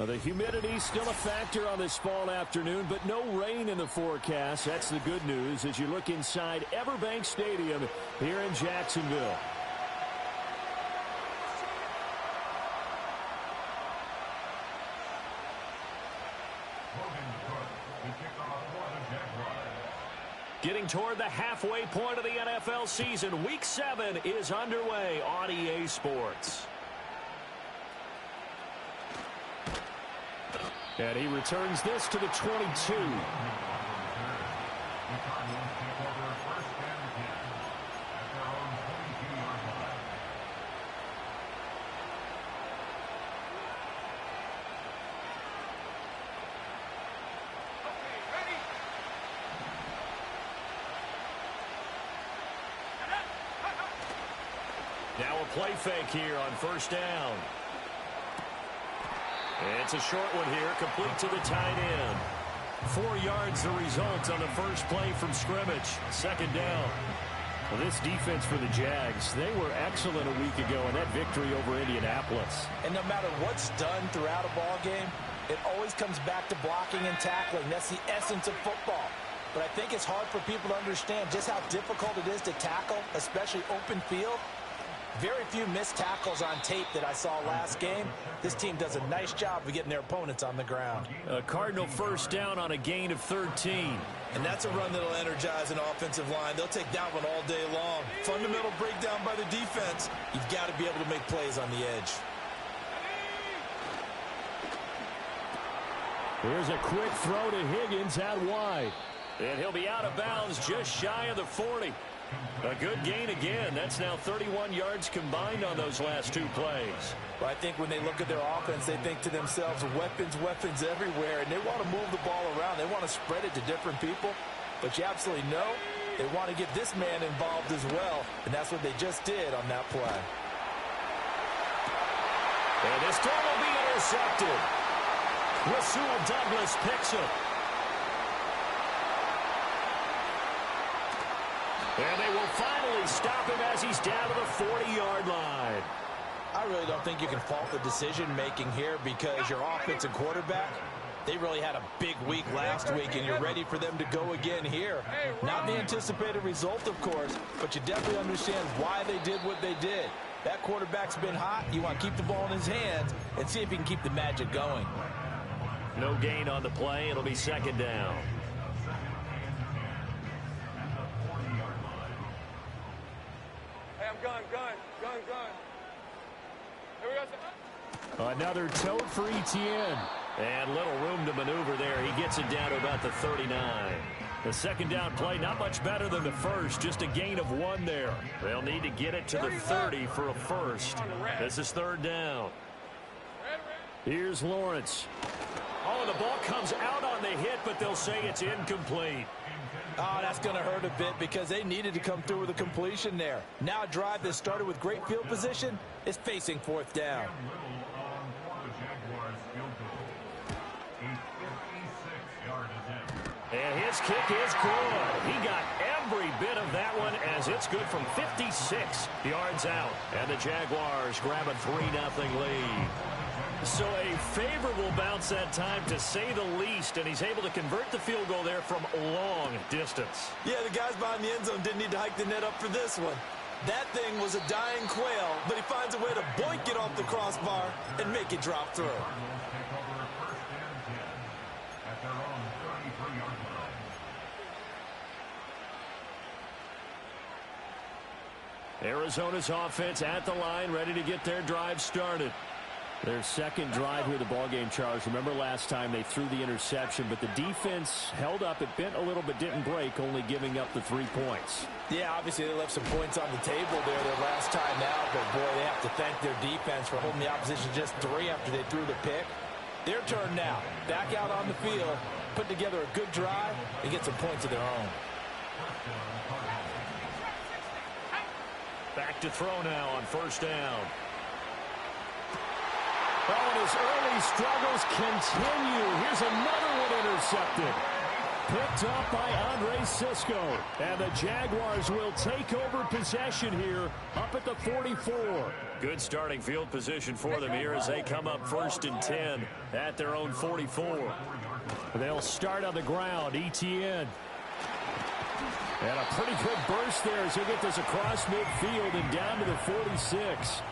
The humidity still a factor on this fall afternoon, but no rain in the forecast. That's the good news as you look inside Everbank Stadium here in Jacksonville. Getting toward the halfway point of the NFL season, Week 7 is underway on EA Sports. And he returns this to the 22. Now a play fake here on first down. It's a short one here, complete to the tight end. 4 yards the result on the first play from scrimmage. Second down. Well, this defense for the Jags, they were excellent a week ago in that victory over Indianapolis. And no matter what's done throughout a ball game, it always comes back to blocking and tackling. That's the essence of football. But I think it's hard for people to understand just how difficult it is to tackle, especially open field. Very few missed tackles on tape that I saw last game. This team does a nice job of getting their opponents on the ground. A Cardinal first down on a gain of 13. And that's a run that'll energize an offensive line. They'll take that one all day long. Fundamental breakdown by the defense. You've got to be able to make plays on the edge. Here's a quick throw to Higgins out wide. And he'll be out of bounds just shy of the 40. A good gain again. That's now 31 yards combined on those last 2 plays. Well, I think when they look at their offense, they think to themselves, weapons, weapons everywhere, and they want to move the ball around. They want to spread it to different people. But you absolutely know they want to get this man involved as well, and that's what they just did on that play. And this throw will be intercepted. Rasul Douglas picks it. And they will finally stop him as he's down to the 40-yard line. I really don't think you can fault the decision-making here because your offensive quarterback, they really had a big week last week, and you're ready for them to go again here. Not the anticipated result, of course, but you definitely understand why they did what they did. That quarterback's been hot. You want to keep the ball in his hands and see if he can keep the magic going. No gain on the play. It'll be second down. Gun. Here we go. Another tote for Etienne. And little room to maneuver there. He gets it down to about the 39. The second down play, not much better than the first. Just a gain of 1 there. They'll need to get it to the 30 for a first. This is third down. Here's Lawrence. Oh, the ball comes out on the hit, but they'll say it's incomplete. Oh, that's going to hurt a bit because they needed to come through with a completion there. Now a drive that started with great field position is facing fourth down. And his kick is good. He got every bit of that one as it's good from 56 yards out. And the Jaguars grab a 3-0 lead. So a favorable bounce that time, to say the least, and he's able to convert the field goal there from long distance. Yeah, the guys behind the end zone didn't need to hike the net up for this one. That thing was a dying quail, but he finds a way to boink it off the crossbar and make it drop through. Arizona's offense at the line, ready to get their drive started. Their second drive here, the ballgame, Charles. Remember last time they threw the interception, but the defense held up. It bent a little but didn't break, only giving up the 3 points. Yeah, obviously they left some points on the table there their last time out, but boy, they have to thank their defense for holding the opposition just 3 after they threw the pick. Their turn now. Back out on the field, put together a good drive, and get some points of their own. Back to throw now on first down. Oh, and his early struggles continue. Here's another one intercepted. Picked up by Andre Cisco. And the Jaguars will take over possession here up at the 44. Good starting field position for them here as they come up 1st and 10 at their own 44. They'll start on the ground. Etienne. And a pretty good burst there as he'll get this across midfield and down to the 46.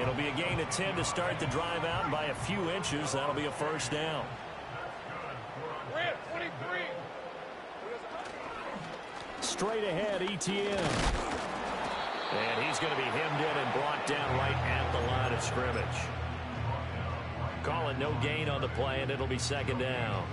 It'll be a gain of 10 to start the drive out, and by a few inches, that'll be a first down. Straight ahead, Etienne. And he's going to be hemmed in and brought down right at the line of scrimmage. Call it no gain on the play, and it'll be 2nd down.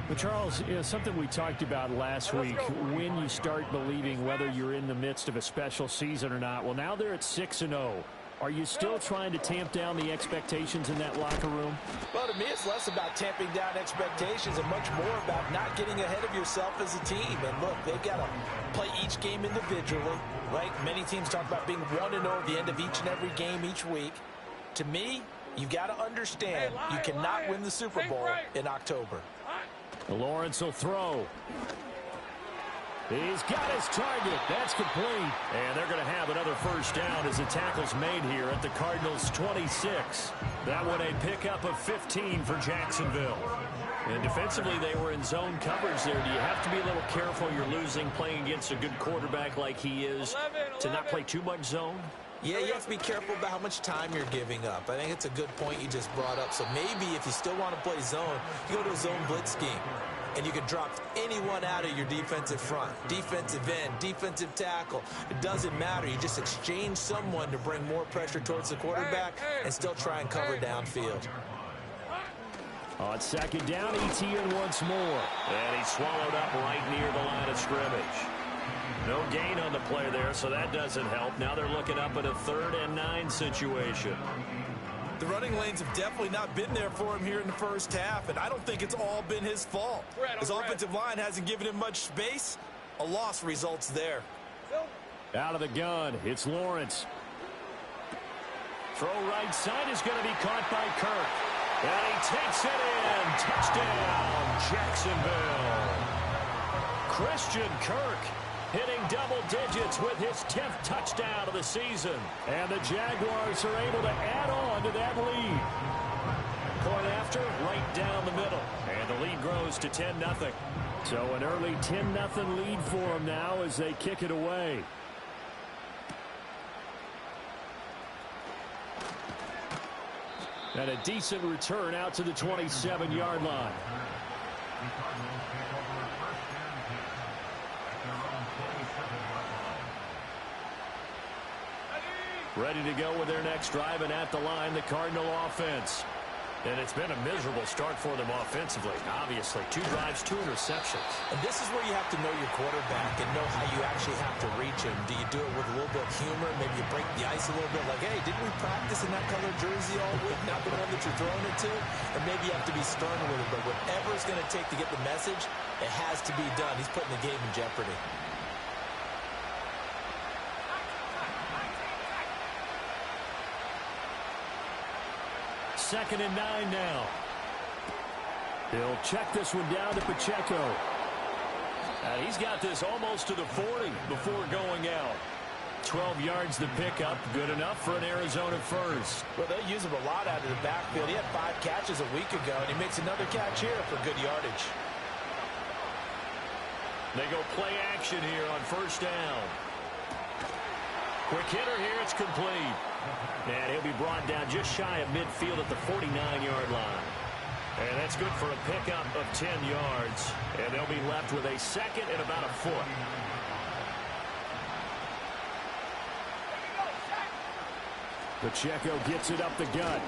But Charles, something we talked about last week, when you start believing whether you're in the midst of a special season or not. Well, now they're at 6-0. Are you still trying to tamp down the expectations in that locker room? Well, to me, it's less about tamping down expectations and much more about not getting ahead of yourself as a team. And look, they've got to play each game individually, right? Many teams talk about being 1-0 at the end of each and every game each week. To me, you've got to understand you cannot win the Super Bowl in October. Lawrence will throw. He's got his target. That's complete. And they're going to have another first down as the tackle's made here at the Cardinals' 26. That one a pickup of 15 for Jacksonville. And defensively, they were in zone coverage there. Do you have to be a little careful? You're losing playing against a good quarterback like he is to not play too much zone? Yeah, you have to be careful about how much time you're giving up. I think it's a good point you just brought up. So maybe if you still want to play zone, you go to a zone blitz scheme. And you can drop anyone out of your defensive front. Defensive end, defensive tackle. It doesn't matter. You just exchange someone to bring more pressure towards the quarterback and still try and cover downfield. On 2nd down, Etienne once more. And he's swallowed up right near the line of scrimmage. No gain on the play there, so that doesn't help. Now they're looking up at a 3rd and 9 situation. The running lanes have definitely not been there for him here in the first half, and I don't think it's all been his fault. His offensive line hasn't given him much space. A loss results there. Out of the gun, it's Lawrence. Throw right side is going to be caught by Kirk. And he takes it in. Touchdown, Jacksonville. Christian Kirk hitting double digits with his 10th touchdown of the season. And the Jaguars are able to add on to that lead. Point after, right down the middle. And the lead grows to 10-0. So an early 10-0 lead for them now as they kick it away. And a decent return out to the 27-yard line. Ready to go with their next drive, and at the line, the Cardinal offense. And it's been a miserable start for them offensively, obviously. 2 drives, 2 interceptions. And this is where you have to know your quarterback and know how you actually have to reach him. Do you do it with a little bit of humor? Maybe you break the ice a little bit like, hey, didn't we practice in that colored jersey all week? Not the one that you're throwing it to? And maybe you have to be stern with it. But whatever it's going to take to get the message, it has to be done. He's putting the game in jeopardy. Second and 9 now. He'll check this one down to Pacheco. And he's got this almost to the 40 before going out. 12 yards to pick up. Good enough for an Arizona first. Well, they use him a lot out of the backfield. He had 5 catches a week ago, and he makes another catch here for good yardage. They go play action here on first down. Quick hitter here. It's complete. And he'll be brought down just shy of midfield at the 49-yard line. And that's good for a pickup of 10 yards. And they'll be left with a 2nd and about a foot. Pacheco gets it up the gut.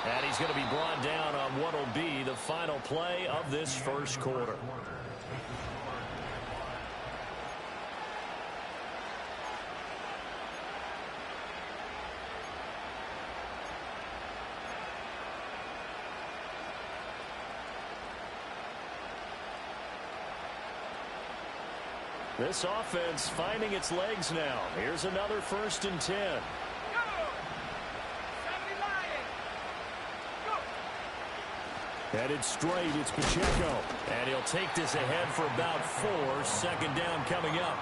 And he's going to be brought down on what will be the final play of this first quarter. This offense finding its legs now. Here's another 1st and 10. Headed straight, it's Pacheco. And he'll take this ahead for about 4. Second down coming up.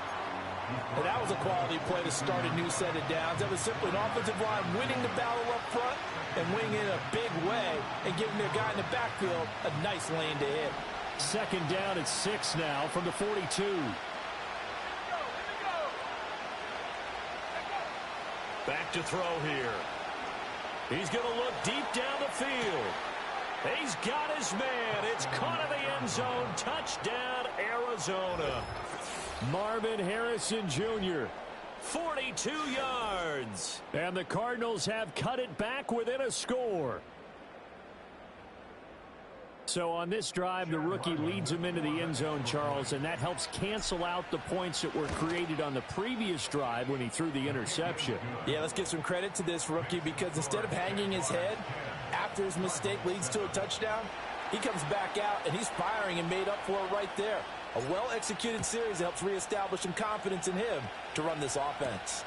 And that was a quality play to start a new set of downs. That was simply an offensive line winning the battle up front and winning in a big way and giving their guy in the backfield a nice lane to hit. Second down at 6 now from the 42. Back to throw here. He's going to look deep down the field. He's got his man. It's caught in the end zone. Touchdown, Arizona. Marvin Harrison Jr., 42 yards. And the Cardinals have cut it back within a score. So on this drive, the rookie leads him into the end zone, Charles, and that helps cancel out the points that were created on the previous drive when he threw the interception. Yeah, let's give some credit to this rookie because instead of hanging his head after his mistake leads to a touchdown, he comes back out and he's firing and made up for it right there. A well-executed series that helps reestablish some confidence in him to run this offense.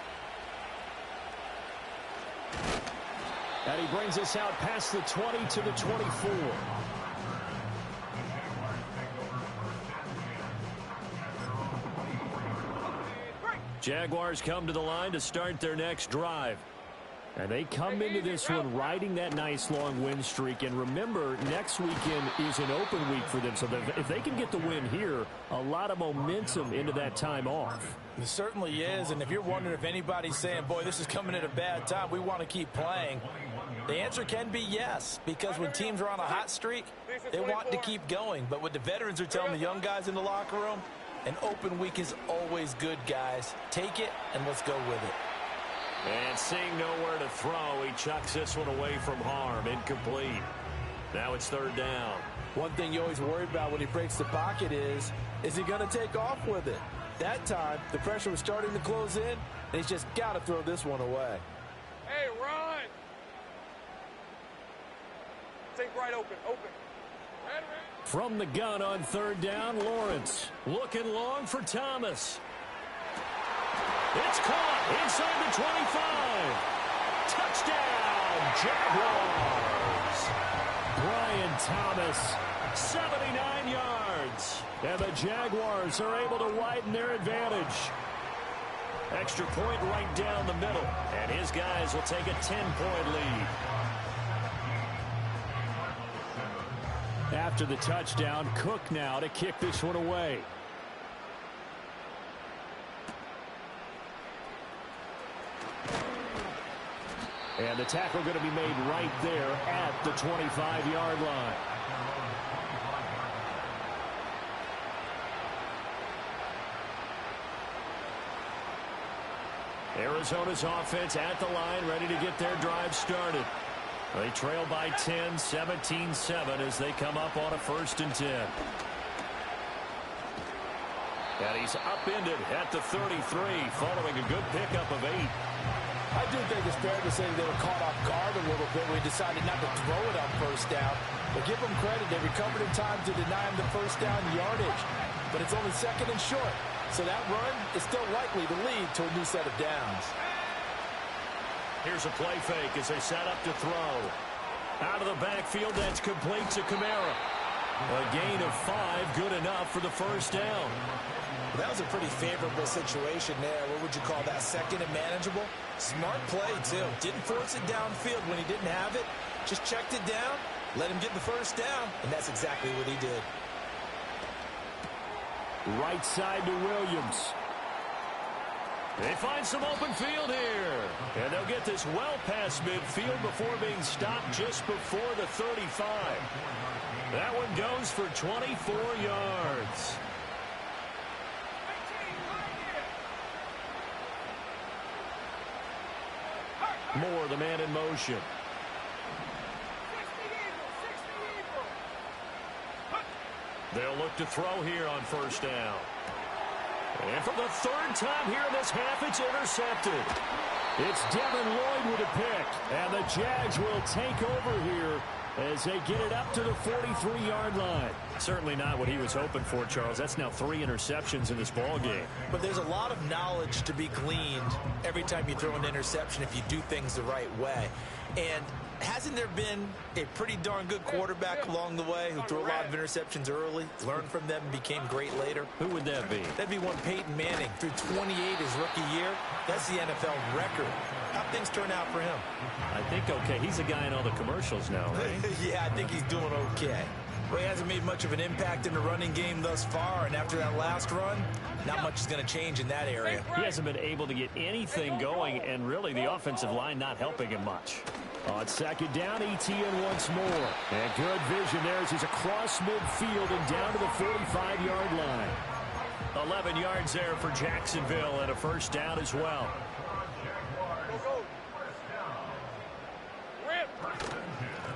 And he brings us out past the 20 to the 24. Jaguars come to the line to start their next drive. And they come into this one riding that nice long win streak. And remember, next weekend is an open week for them. So if they can get the win here, a lot of momentum into that time off. It certainly is. And if you're wondering if anybody's saying, boy, this is coming at a bad time, we want to keep playing, the answer can be yes. Because when teams are on a hot streak, they want to keep going. But what the veterans are telling the young guys in the locker room, an open week is always good, guys. Take it and let's go with it. And seeing nowhere to throw, he chucks this one away from harm. Incomplete. Now it's third down. One thing you always worry about when he breaks the pocket is he going to take off with it? That time, the pressure was starting to close in, and he's just got to throw this one away. Hey, run! Take right open. From the gun on third down, Lawrence. Looking long for Thomas. It's caught inside the 25. Touchdown, Jaguars. Brian Thomas, 79 yards. And the Jaguars are able to widen their advantage. Extra point right down the middle. And his guys will take a 10-point lead. After the touchdown, Cook now to kick this one away. And the tackle going to be made right there at the 25-yard line. Arizona's offense at the line, ready to get their drive started. They trail by 10, 17-7 as they come up on a 1st and 10. And he's upended at the 33, following a good pickup of 8. I do think it's fair to say they were caught off guard a little bit when we decided not to throw it on 1st down. But give them credit. They recovered in time to deny him the 1st down yardage. But it's only 2nd and short. So that run is still likely to lead to a new set of downs. Here's a play fake as they set up to throw. Out of the backfield, that's complete to Kamara. A gain of 5, good enough for the 1st down. Well, that was a pretty favorable situation there. What would you call that? 2nd and manageable? Smart play, too. Didn't force it downfield when he didn't have it. Just checked it down, let him get the 1st down, and that's exactly what he did. Right side to Williams. They find some open field here. And they'll get this well past midfield before being stopped just before the 35. That one goes for 24 yards. Moore, the man in motion. They'll look to throw here on 1st down. And for the 3rd time here in this half, it's intercepted. It's Devin Lloyd with a pick. And the Jags will take over here as they get it up to the 43-yard line. Certainly not what he was hoping for, Charles. That's now 3 interceptions in this ball game. But there's a lot of knowledge to be gleaned every time you throw an interception if you do things the right way. And hasn't there been a pretty darn good quarterback along the way who threw a lot of interceptions early, learned from them, and became great later? Who would that be? That'd be one Peyton Manning. Threw 28 his rookie year. That's the NFL record. How'd things turn out for him? I think okay. He's a guy in all the commercials now, right? Yeah, I think he's doing okay. Well, he hasn't made much of an impact in the running game thus far, and after that last run, not much is going to change in that area. He hasn't been able to get anything going, and really the offensive line not helping him much. On second down, Etienne once more. And good vision there as he's across midfield and down to the 45-yard line. 11 yards there for Jacksonville and a first down as well.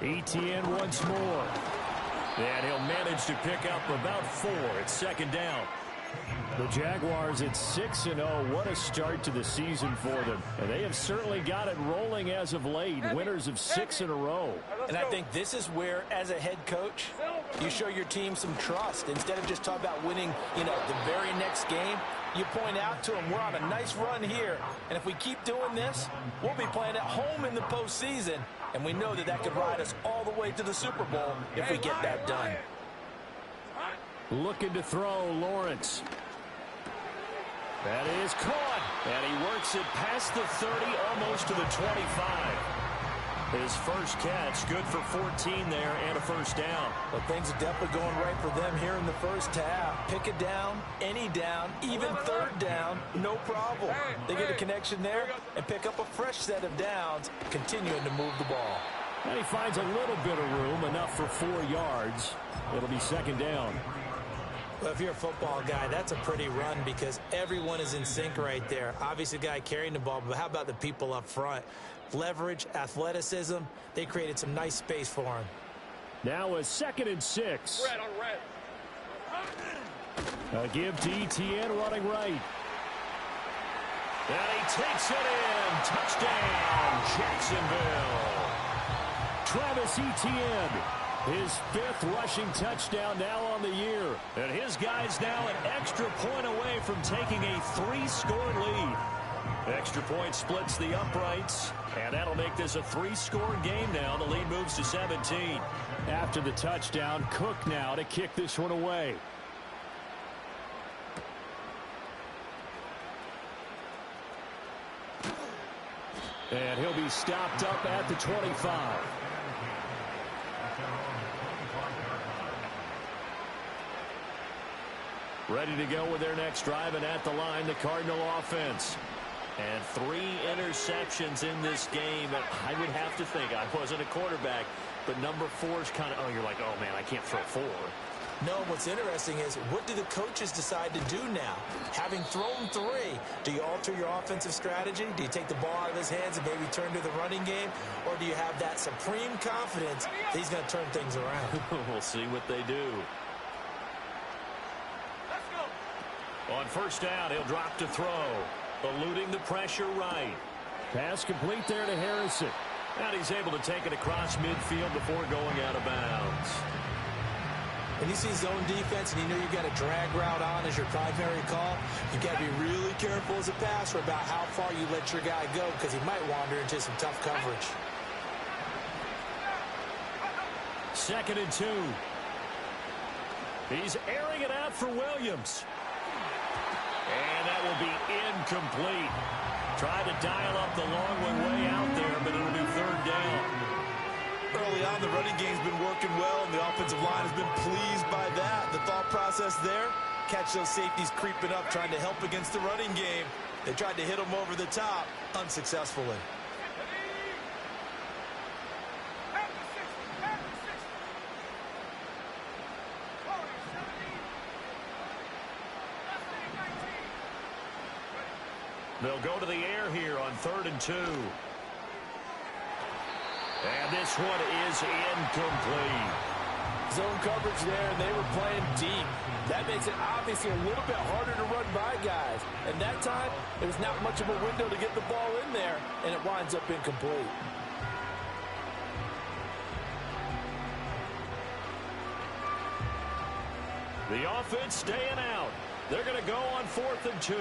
Etienne once more. And he'll manage to pick up about 4 at second down. The Jaguars at 6-0. What a start to the season for them. And they have certainly got it rolling as of late. Winners of 6 in a row. And I think this is where, as a head coach, you show your team some trust. Instead of just talking about winning, the very next game, you point out to them, we're on a nice run here. And if we keep doing this, we'll be playing at home in the postseason. And we know that could ride us all the way to the Super Bowl if we get that done. Looking to throw, Lawrence. That is caught. And he works it past the 30, almost to the 25. His first catch, good for 14 there and a first down. But things are definitely going right for them here in the first half. Pick it down, any down, even third down, no problem. They get a connection there and pick up a fresh set of downs, continuing to move the ball. And he finds a little bit of room, enough for 4 yards. It'll be second down. Well, if you're a football guy, that's a pretty run because everyone is in sync right there. Obviously, the guy carrying the ball, but how about the people up front? Leverage, athleticism, they created some nice space for him. Now a 2nd and 6. Red on red. A give to Etienne running right. And he takes it in. Touchdown, Jacksonville. Travis Etienne. His 5th rushing touchdown now on the year. And his guy's now an extra point away from taking a 3-score lead. Extra point splits the uprights, and that'll make this a 3-score game now. The lead moves to 17. After the touchdown, Cook now to kick this one away. And he'll be stopped up at the 25. Ready to go with their next drive, and at the line, the Cardinal offense. And 3 interceptions in this game. I would have to think, I wasn't a quarterback, but number 4 is kind of, you're like, oh, man, I can't throw 4. No, what's interesting is, what do the coaches decide to do now? Having thrown 3, do you alter your offensive strategy? Do you take the ball out of his hands and maybe turn to the running game? Or do you have that supreme confidence that he's going to turn things around? We'll see what they do. On first down, he'll drop to throw. Eluding the pressure right. Pass complete there to Harrison. And he's able to take it across midfield before going out of bounds. When you see zone defense and you know you've got a drag route on as your primary call, you've got to be really careful as a passer about how far you let your guy go because he might wander into some tough coverage. 2nd and 2. He's airing it out for Williams. And that will be incomplete. Tried to dial up the long one way out there, but it'll be 3rd down. Early on, the running game's been working well, and the offensive line has been pleased by that. The thought process there, catch those safeties creeping up, trying to help against the running game. They tried to hit them over the top, unsuccessfully. They'll go to the air here on 3rd and 2. And this one is incomplete. Zone coverage there, and they were playing deep. That makes it obviously a little bit harder to run by guys. And that time, it was not much of a window to get the ball in there, and it winds up incomplete. The offense staying out. They're going to go on 4th and 2.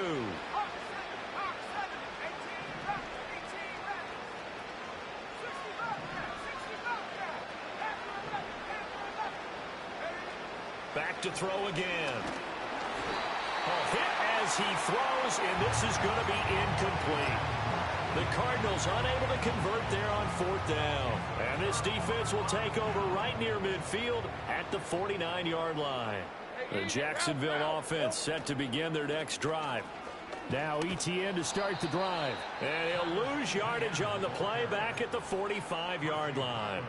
Back to throw again. Hit as he throws, and this is going to be incomplete. The Cardinals unable to convert there on 4th down. And this defense will take over right near midfield at the 49-yard line. The Jacksonville offense set to begin their next drive. Now ETN to start the drive. And he'll lose yardage on the play back at the 45-yard line.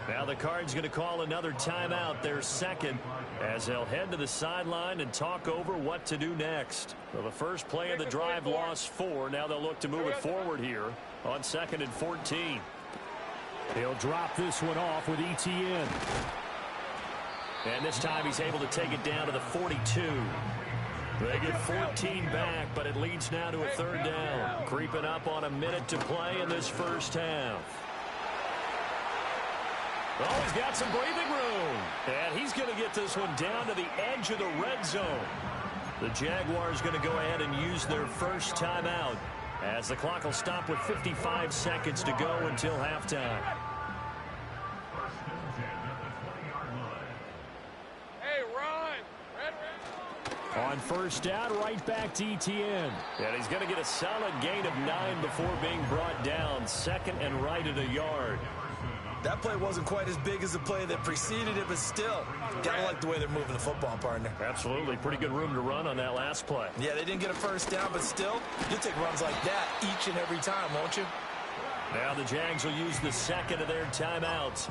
Now the Cards going to call another timeout, their second, as they'll head to the sideline and talk over what to do next. Well, the first play of the drive lost 4. Now they'll look to move it forward here on 2nd and 14. He'll drop this one off with ETN. And this time he's able to take it down to the 42. They get 14 back, but it leads now to a 3rd down. Creeping up on a minute to play in this first half. Oh, he's got some breathing room. And he's going to get this one down to the edge of the red zone. The Jaguars going to go ahead and use their first timeout, as the clock will stop with 55 seconds to go until halftime. Hey, Ryan. On 1st down, right back to ETN. And he's going to get a solid gain of 9 before being brought down. 2nd and right at a yard. That play wasn't quite as big as the play that preceded it, but still, gotta like the way they're moving the football, partner. Absolutely. Pretty good room to run on that last play. Yeah, they didn't get a 1st down, but still, you'll take runs like that each and every time, won't you? Now the Jags will use the second of their timeouts.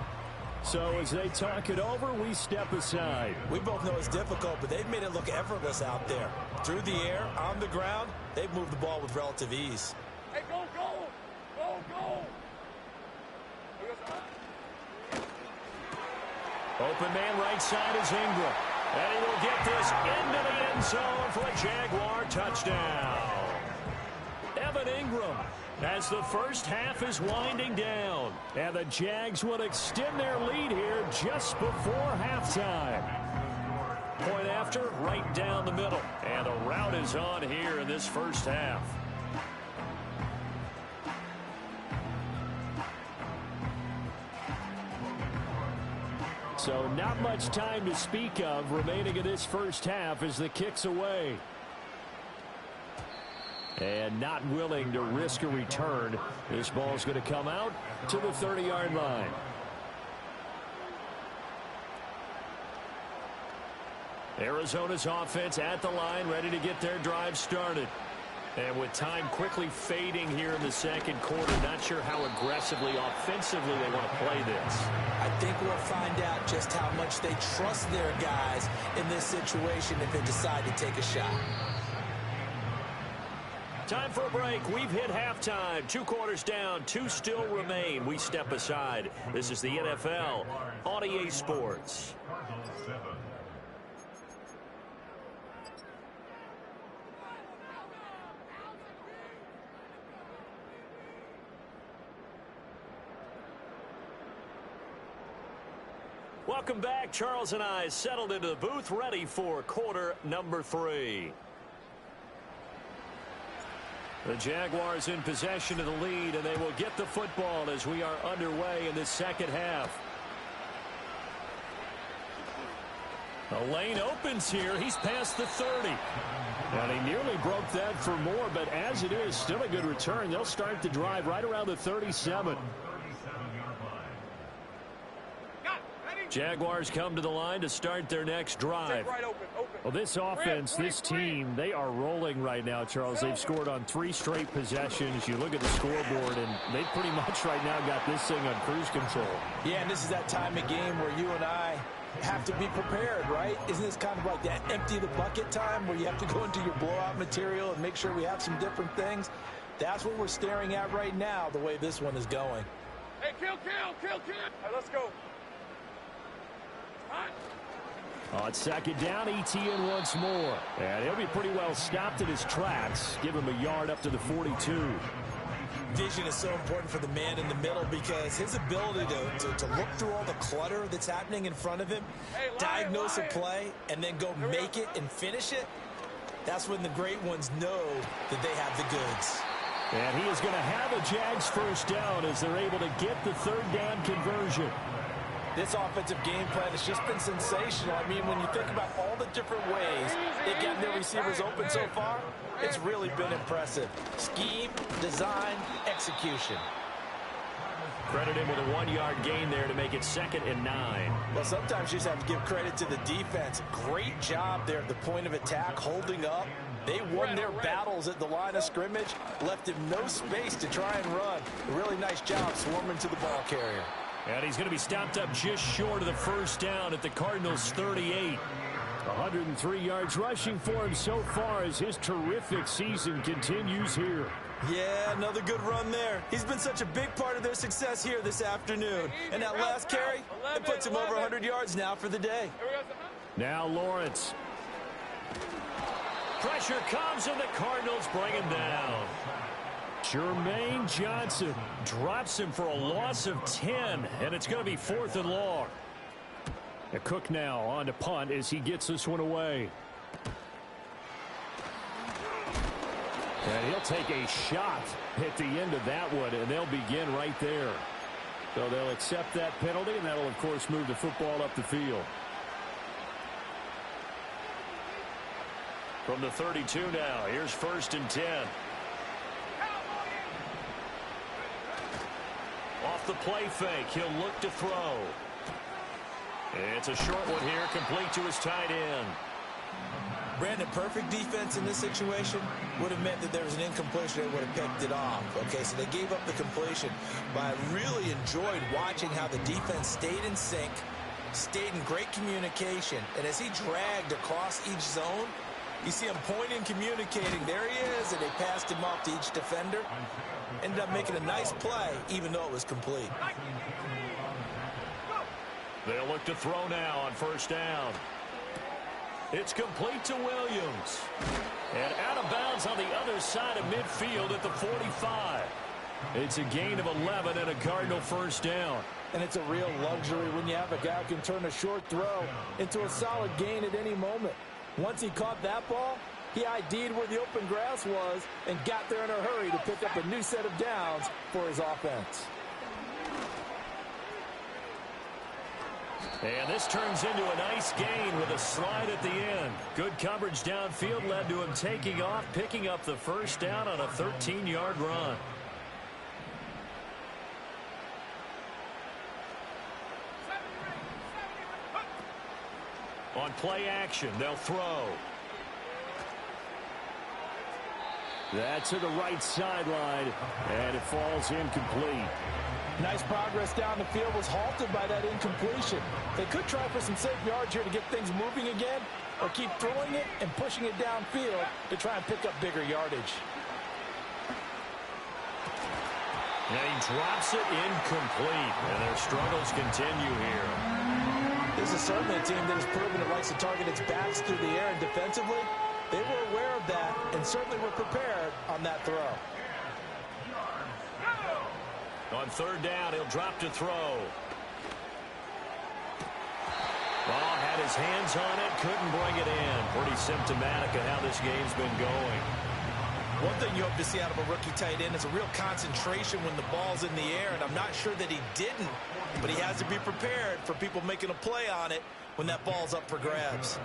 So as they talk it over, we step aside. We both know it's difficult, but they've made it look effortless out there. Through the air, on the ground, they've moved the ball with relative ease. Hey, go, go. Go, go. Open man right side is Ingram. And he will get this into the end zone for a Jaguar touchdown. Evan Ingram, as the first half is winding down. And the Jags will extend their lead here just before halftime. Point after, right down the middle. And the route is on here in this first half. So not much time to speak of remaining in this first half as the kick's away. And not willing to risk a return. This ball's going to come out to the 30-yard line. Arizona's offense at the line, ready to get their drive started. And with time quickly fading here in the second quarter, not sure how aggressively, offensively they want to play this. I think we'll find out just how much they trust their guys in this situation if they decide to take a shot. Time for a break. We've hit halftime. 2 quarters down, 2 still remain. We step aside. This is the NFL on EA Sports. Welcome back. Charles and I settled into the booth, ready for quarter number 3. The Jaguars in possession of the lead, and they will get the football as we are underway in the second half. The lane opens here. He's past the 30. And he nearly broke that for more, but as it is, still a good return. They'll start the drive right around the 37. Jaguars come to the line to start their next drive. Well, this offense, this team, they are rolling right now, Charles. They've scored on 3 straight possessions. You look at the scoreboard, and they pretty much right now got this thing on cruise control. Yeah, and this is that time of game where you and I have to be prepared, right? Isn't this kind of like that empty the bucket time where you have to go into your blowout material and make sure we have some different things? That's what we're staring at right now, the way this one is going. Hey, kill. Hey, let's go. On second down, ETN once more. And he'll be pretty well stopped in his tracks. Give him a yard up to the 42. Vision is so important for the man in the middle because his ability to look through all the clutter that's happening in front of him, diagnose a play, and then go make it and finish it, that's when the great ones know that they have the goods. And he is going to have a Jags first down as they're able to get the third down conversion. This offensive game plan has just been sensational. I mean, when you think about all the different ways they've gotten their receivers open so far, it's really been impressive. Scheme, design, execution. Credit him with a 1-yard gain there to make it 2nd and 9. Well, sometimes you just have to give credit to the defense. Great job there at the point of attack, holding up. They won their battles at the line of scrimmage, left him no space to try and run. A really nice job swarming to the ball carrier. And he's going to be stopped up just short of the first down at the Cardinals' 38. 103 yards rushing for him so far as his terrific season continues here. Yeah, another good run there. He's been such a big part of their success here this afternoon. And that last carry, it puts him over 100 yards now for the day. Now Lawrence. Pressure comes and the Cardinals bring him down. Jermaine Johnson drops him for a loss of 10, and it's going to be 4th and long. Cook now on to punt as he gets this one away. And he'll take a shot at the end of that one, and they'll begin right there. So they'll accept that penalty, and that'll, of course, move the football up the field. From the 32 now, here's 1st and 10. Off the play fake, he'll look to throw. It's a short one here, complete to his tight end. Brandon, perfect defense in this situation would have meant that there was an incompletion that would have picked it off. Okay, so they gave up the completion. But I really enjoyed watching how the defense stayed in sync, stayed in great communication. And as he dragged across each zone, you see him pointing, communicating. There he is, and they passed him off to each defender. Ended up making a nice play, even though it was complete. They'll look to throw now on 1st down. It's complete to Williams. And out of bounds on the other side of midfield at the 45. It's a gain of 11 and a Cardinal 1st down. And it's a real luxury when you have a guy who can turn a short throw into a solid gain at any moment. Once he caught that ball, he ID'd where the open grass was and got there in a hurry to pick up a new set of downs for his offense. And this turns into a nice gain with a slide at the end. Good coverage downfield led to him taking off, picking up the 1st down on a 13-yard run. On play action, they'll throw. That's to the right sideline, and it falls incomplete. Nice progress down the field, was halted by that incompletion. They could try for some safe yards here to get things moving again, or keep throwing it and pushing it downfield to try and pick up bigger yardage. And he drops it incomplete, and their struggles continue here. This is certainly a team that has proven it likes to target its backs through the air, and defensively, they were aware of that and certainly were prepared on that throw. On 3rd down, he'll drop to throw. Well, had his hands on it, couldn't bring it in. Pretty symptomatic of how this game's been going. One thing you hope to see out of a rookie tight end is a real concentration when the ball's in the air, and I'm not sure that he didn't, but he has to be prepared for people making a play on it when that ball's up for grabs.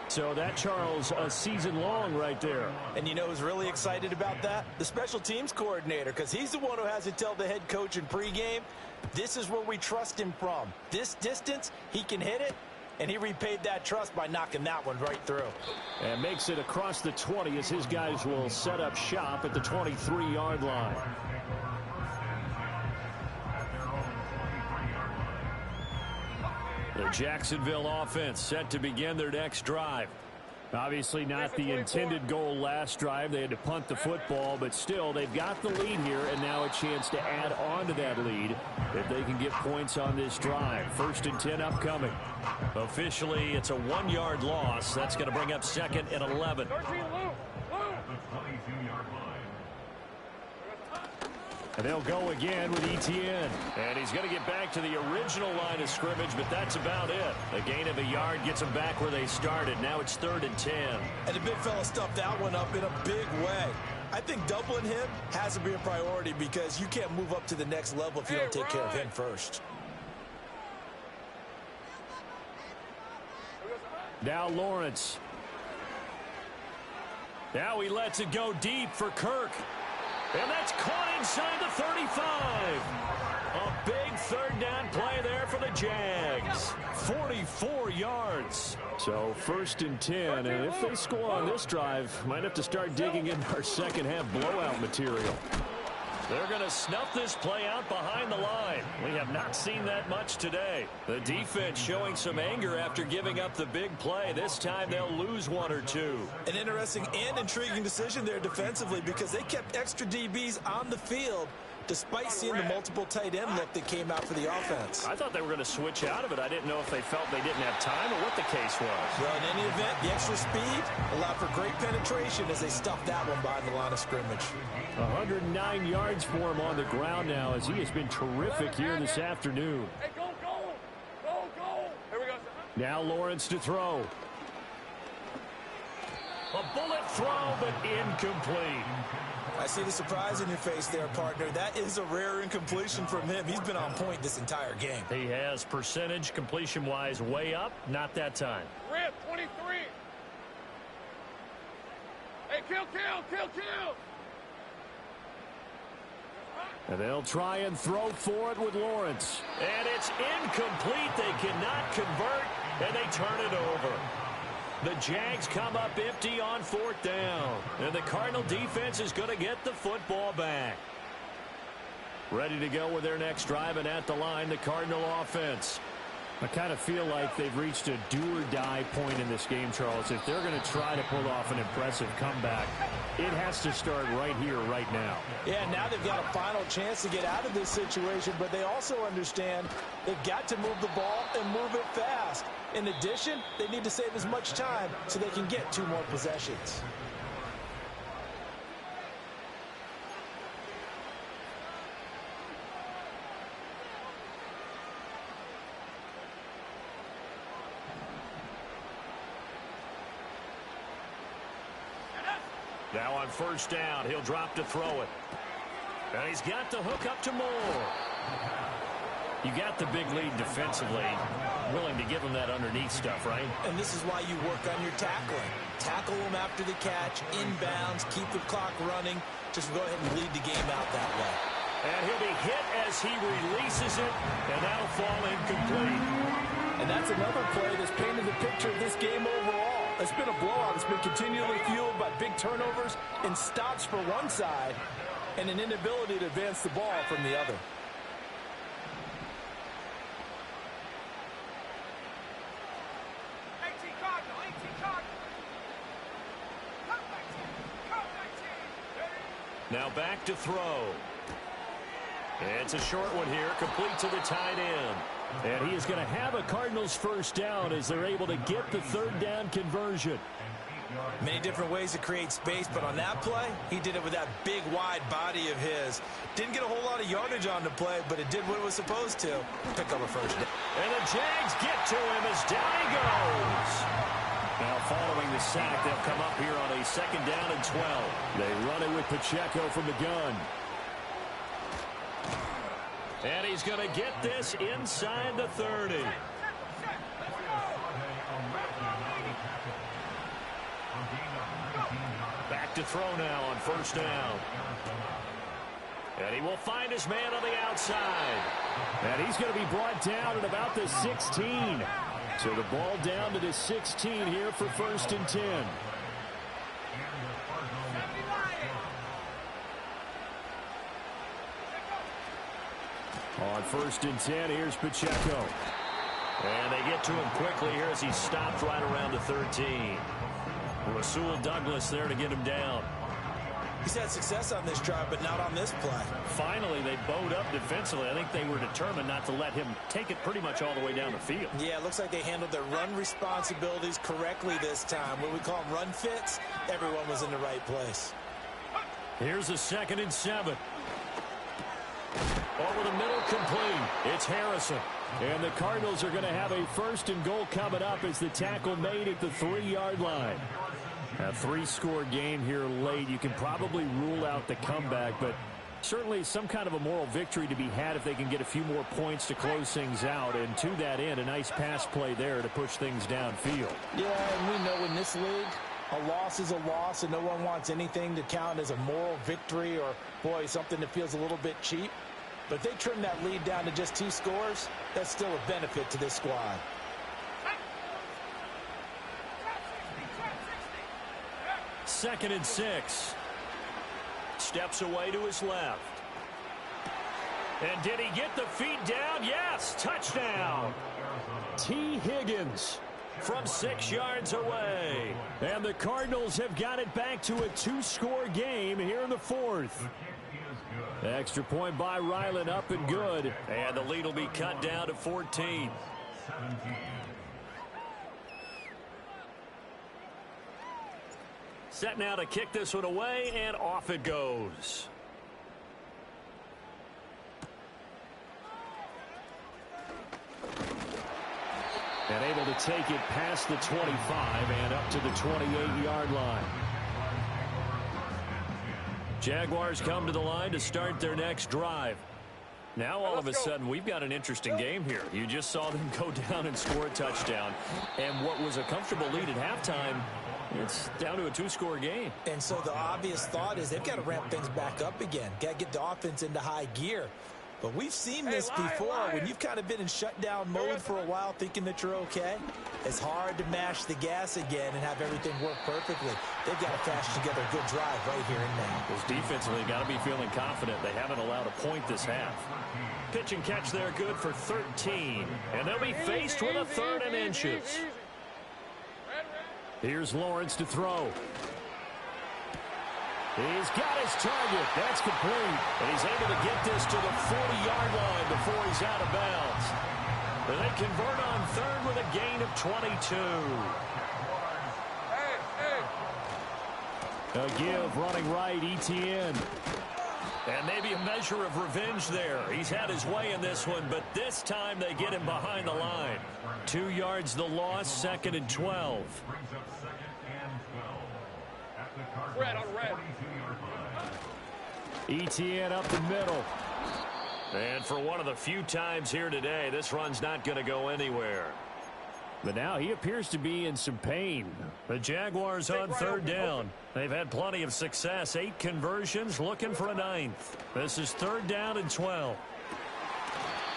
So that, Charles, a season long right there. And you know who's really excited about that? The special teams coordinator, because he's the one who has to tell the head coach in pregame, this is where we trust him from. This distance, he can hit it, and he repaid that trust by knocking that one right through. And makes it across the 20 as his guys will set up shop at the 23-yard line. The Jacksonville offense set to begin their next drive. Obviously not the intended goal last drive. They had to punt the football, but still they've got the lead here, and now a chance to add on to that lead if they can get points on this drive. 1st and 10 upcoming. Officially, it's a 1-yard loss. That's going to bring up 2nd and 11. And they'll go again with Etienne. And he's going to get back to the original line of scrimmage, but that's about it. A gain of a yard gets them back where they started. Now it's 3rd and 10. And the big fella stuffed that one up in a big way. I think doubling him has to be a priority because you can't move up to the next level if you don't take care of him first. Now Lawrence. Now he lets it go deep for Kirk. And that's caught inside the 35. A big 3rd down play there for the Jags. 44 yards. So 1st and 10. And if they score on this drive, might have to start digging into our second half blowout material. They're going to snuff this play out behind the line. We have not seen that much today. The defense showing some anger after giving up the big play. This time they'll lose 1 or 2. An interesting and intriguing decision there defensively because they kept extra DBs on the field despite seeing the multiple tight end look that came out for the offense. I thought they were going to switch out of it. I didn't know if they felt they didn't have time or what the case was. Well, in any event, the extra speed allowed for great penetration as they stuffed that one behind the line of scrimmage. 109 yards for him on the ground now as he has been terrific here this afternoon. Hey, go, go! Go, go! Here we go. Now Lawrence to throw. A bullet throw, but incomplete. I see the surprise in your face there, partner. That is a rare incompletion from him. He's been on point this entire game. He has percentage completion-wise way up. Not that time. Rip, 23. Hey, kill, kill, kill, kill. And they'll try and throw for it with Lawrence. And it's incomplete. They cannot convert, and they turn it over. The Jags come up empty on 4th down. And the Cardinal defense is going to get the football back. Ready to go with their next drive, and at the line, the Cardinal offense. I kind of feel like they've reached a do-or-die point in this game, Charles. If they're going to try to pull off an impressive comeback, it has to start right here, right now. Yeah, now they've got a final chance to get out of this situation, but they also understand they've got to move the ball and move it fast. In addition, they need to save as much time so they can get 2 more possessions. Now on 1st down, he'll drop to throw it. And he's got the hook up to Moore. You got the big lead defensively. Willing to give him that underneath stuff, right? And this is why you work on your tackling. Tackle them after the catch, inbounds, keep the clock running. Just go ahead and lead the game out that way. And he'll be hit as he releases it, and that'll fall incomplete. And that's another play that's painted the picture of this game overall. It's been a blowout. It's been continually fueled by big turnovers and stops for one side and an inability to advance the ball from the other. Now back to throw. It's a short one here, complete to the tight end. And he is going to have a Cardinals 1st down as they're able to get the 3rd down conversion. Many different ways to create space, but on that play, he did it with that big, wide body of his. Didn't get a whole lot of yardage on the play, but it did what it was supposed to. Pick up a 1st down. And the Jags get to him as down he goes. Now following the sack, they'll come up here on a 2nd down and 12. They run it with Pacheco from the gun. And he's going to get this inside the 30. Back to throw now on 1st down. And he will find his man on the outside. And he's going to be brought down at about the 16. So the ball down to the 16 here for 1st and 10. On 1st and 10, here's Pacheco. And they get to him quickly here as he stopped right around the 13. Rasul Douglas there to get him down. He's had success on this drive, but not on this play. Finally, they bowed up defensively. I think they were determined not to let him take it pretty much all the way down the field. Yeah, it looks like they handled their run responsibilities correctly this time. What we call them run fits, everyone was in the right place. Here's a 2nd and 7. Over the middle, complete. It's Harrison. And the Cardinals are going to have a 1st and goal coming up as the tackle made at the 3-yard line. A 3-score game here late. You can probably rule out the comeback, but certainly some kind of a moral victory to be had if they can get a few more points to close things out. And to that end, a nice pass play there to push things downfield. Yeah, and we know in this league, a loss is a loss, and no one wants anything to count as a moral victory or, boy, something that feels a little bit cheap. But if they trim that lead down to just 2 scores, that's still a benefit to this squad. Second and 6. Steps away to his left. And did he get the feet down? Yes, touchdown. T. Higgins from 6 yards away. And the Cardinals have got it back to a 2-score game here in the 4th. Extra point by Ryland, up and good. And the lead will be cut down to 14. Set now to kick this one away, and off it goes. And able to take it past the 25 and up to the 28-yard line. Jaguars come to the line to start their next drive. Now all of a sudden we've got an interesting game here. You just saw them go down and score a touchdown. And what was a comfortable lead at halftime, it's down to a 2-score game. And so the obvious thought is they've got to ramp things back up again. Got to get the offense into high gear. But we've seen this before when you've kind of been in shutdown mode for a while thinking that you're okay. It's hard to mash the gas again and have everything work perfectly. They've got to fashion together a good drive right here and now. Because defensively, got to be feeling confident. They haven't allowed a point this half. Pitch and catch there good for 13. And they'll be faced with a 3rd and inches. Here's Lawrence to throw. He's got his target. That's complete. And he's able to get this to the 40-yard line before he's out of bounds. And they convert on 3rd with a gain of 22. A give running right, Etienne. And maybe a measure of revenge there. He's had his way in this one, but this time they get him behind the line. 2 yards the loss, 2nd and 12. Red on red. Etienne up the middle. And for one of the few times here today, this run's not going to go anywhere. But now he appears to be in some pain. The Jaguars on 3rd down. They've had plenty of success. 8 conversions, looking for a 9th. This is 3rd down and 12.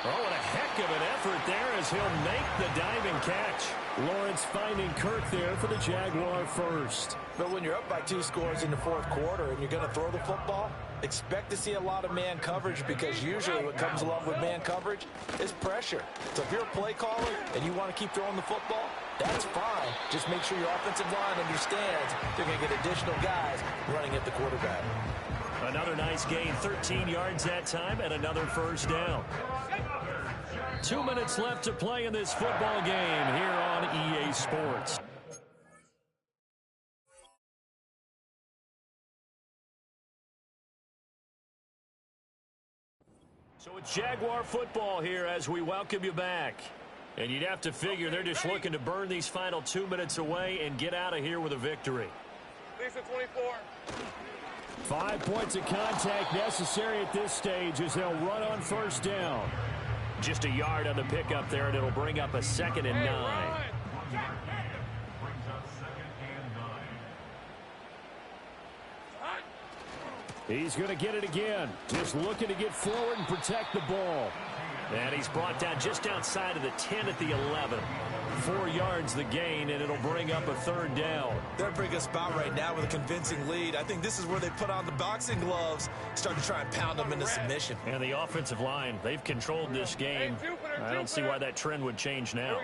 Oh, what a heck of an effort there as he'll make the diving catch. Lawrence finding Kirk there for the Jaguar first. But when you're up by 2 scores in the 4th quarter and you're going to throw the football, expect to see a lot of man coverage, because usually what comes along with man coverage is pressure. So if you're a play caller and you want to keep throwing the football, that's fine. Just make sure your offensive line understands they're going to get additional guys running at the quarterback. Another nice gain, 13 yards that time, and another 1st down. 2 minutes left to play in this football game here on EA Sports. So it's Jaguar football here as we welcome you back. And you'd have to figure they're just looking to burn these final 2 minutes away and get out of here with a victory. Lisa 24. 5 points of contact necessary at this stage as they'll run on 1st down. Just a yard on the pickup there, and it'll bring up a 2nd and 9. He's going to get it again. Just looking to get forward and protect the ball. And he's brought down just outside of the 10 at the 11. 4 yards the gain, and it'll bring up a 3rd down. They're a pretty good spot right now with a convincing lead. I think this is where they put on the boxing gloves, start to try and pound them into submission. And the offensive line, they've controlled this game. I don't see why that trend would change now.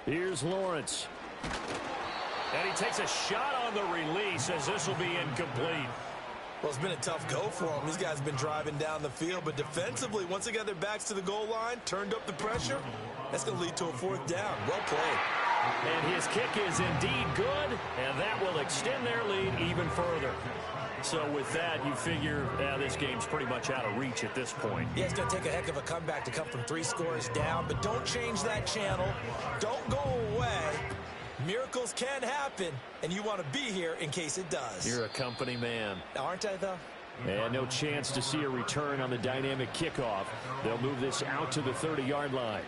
Here's Lawrence. And he takes a shot on the release as this will be incomplete. Well, it's been a tough go for them. These guys have been driving down the field, but defensively, once they got their backs to the goal line, turned up the pressure, that's going to lead to a 4th down. Well played. And his kick is indeed good, and that will extend their lead even further. So with that, you figure this game's pretty much out of reach at this point. Yeah, it's going to take a heck of a comeback to come from 3 scores down, but don't change that channel. Don't go away. Miracles can happen, and you want to be here in case it does. You're a company man. Aren't I, though? And no chance to see a return on the dynamic kickoff. They'll move this out to the 30-yard line.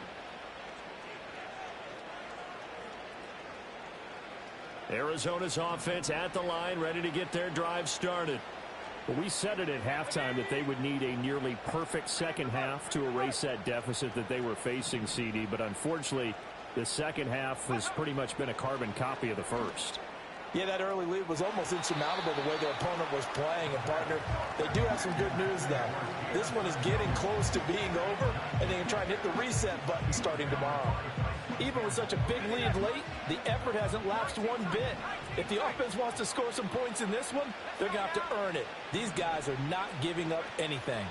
Arizona's offense at the line, ready to get their drive started. Well, we said it at halftime that they would need a nearly perfect second half to erase that deficit that they were facing, CD. But unfortunately, the second half has pretty much been a carbon copy of the first. Yeah, that early lead was almost insurmountable the way their opponent was playing. And, partner, they do have some good news, though. This one is getting close to being over, and they can try and hit the reset button starting tomorrow. Even with such a big lead late, the effort hasn't lapsed one bit. If the offense wants to score some points in this one, they're going to have to earn it. These guys are not giving up anything.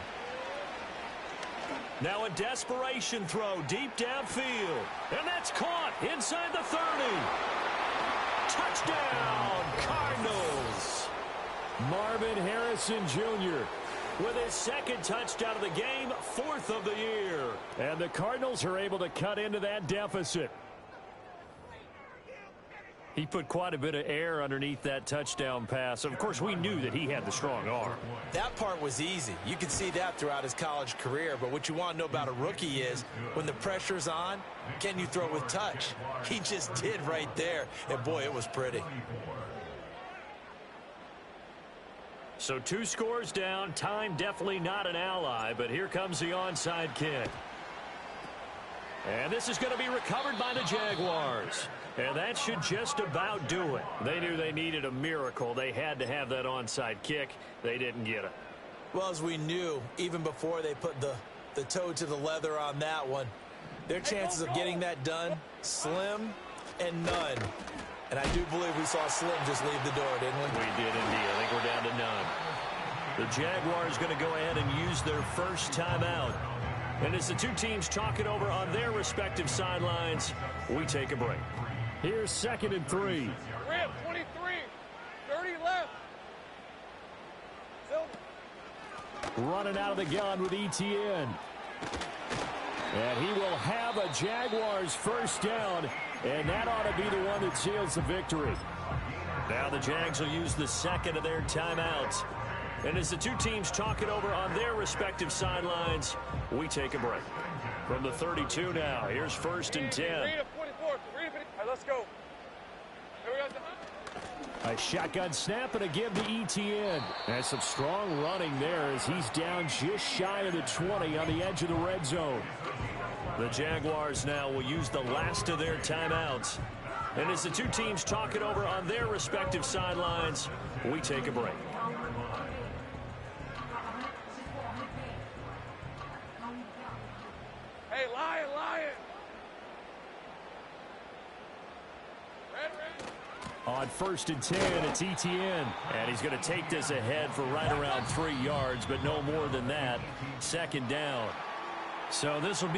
Now a desperation throw deep downfield. And that's caught inside the 30. Touchdown, Cardinals. Marvin Harrison Jr. with his second touchdown of the game, 4th of the year. And the Cardinals are able to cut into that deficit. He put quite a bit of air underneath that touchdown pass. Of course, we knew that he had the strong arm. That part was easy. You could see that throughout his college career. But what you want to know about a rookie is when the pressure's on, can you throw with touch? He just did right there. And, boy, it was pretty. So 2 scores down. Time definitely not an ally. But here comes the onside kick. And this is going to be recovered by the Jaguars. And that should just about do it. They knew they needed a miracle. They had to have that onside kick. They didn't get it. Well, as we knew, even before they put the toe to the leather on that one, their chances of getting that done, slim and none. And I do believe we saw Slim just leave the door, didn't we? We did indeed. I think we're down to none. The Jaguars going to go ahead and use their first timeout. And as the two teams talk it over on their respective sidelines, we take a break. Here's 2nd and 3. Rip, 23. 30 left. Running out of the gun with Etienne. And he will have a Jaguars first down. And that ought to be the one that seals the victory. Now the Jags will use the second of their timeouts. And as the two teams talk it over on their respective sidelines, we take a break. From the 32 now, here's 1st and 10. Read it, 24. Read it. All right, let's go. Here we go. A shotgun snap and a give to Etienne. And some strong running there as he's down just shy of the 20 on the edge of the red zone. The Jaguars now will use the last of their timeouts. And as the two teams talk it over on their respective sidelines, we take a break. Hey, Lion. On 1st and 10, it's Etienne. And he's going to take this ahead for right around 3 yards, but no more than that. 2nd down. So this will be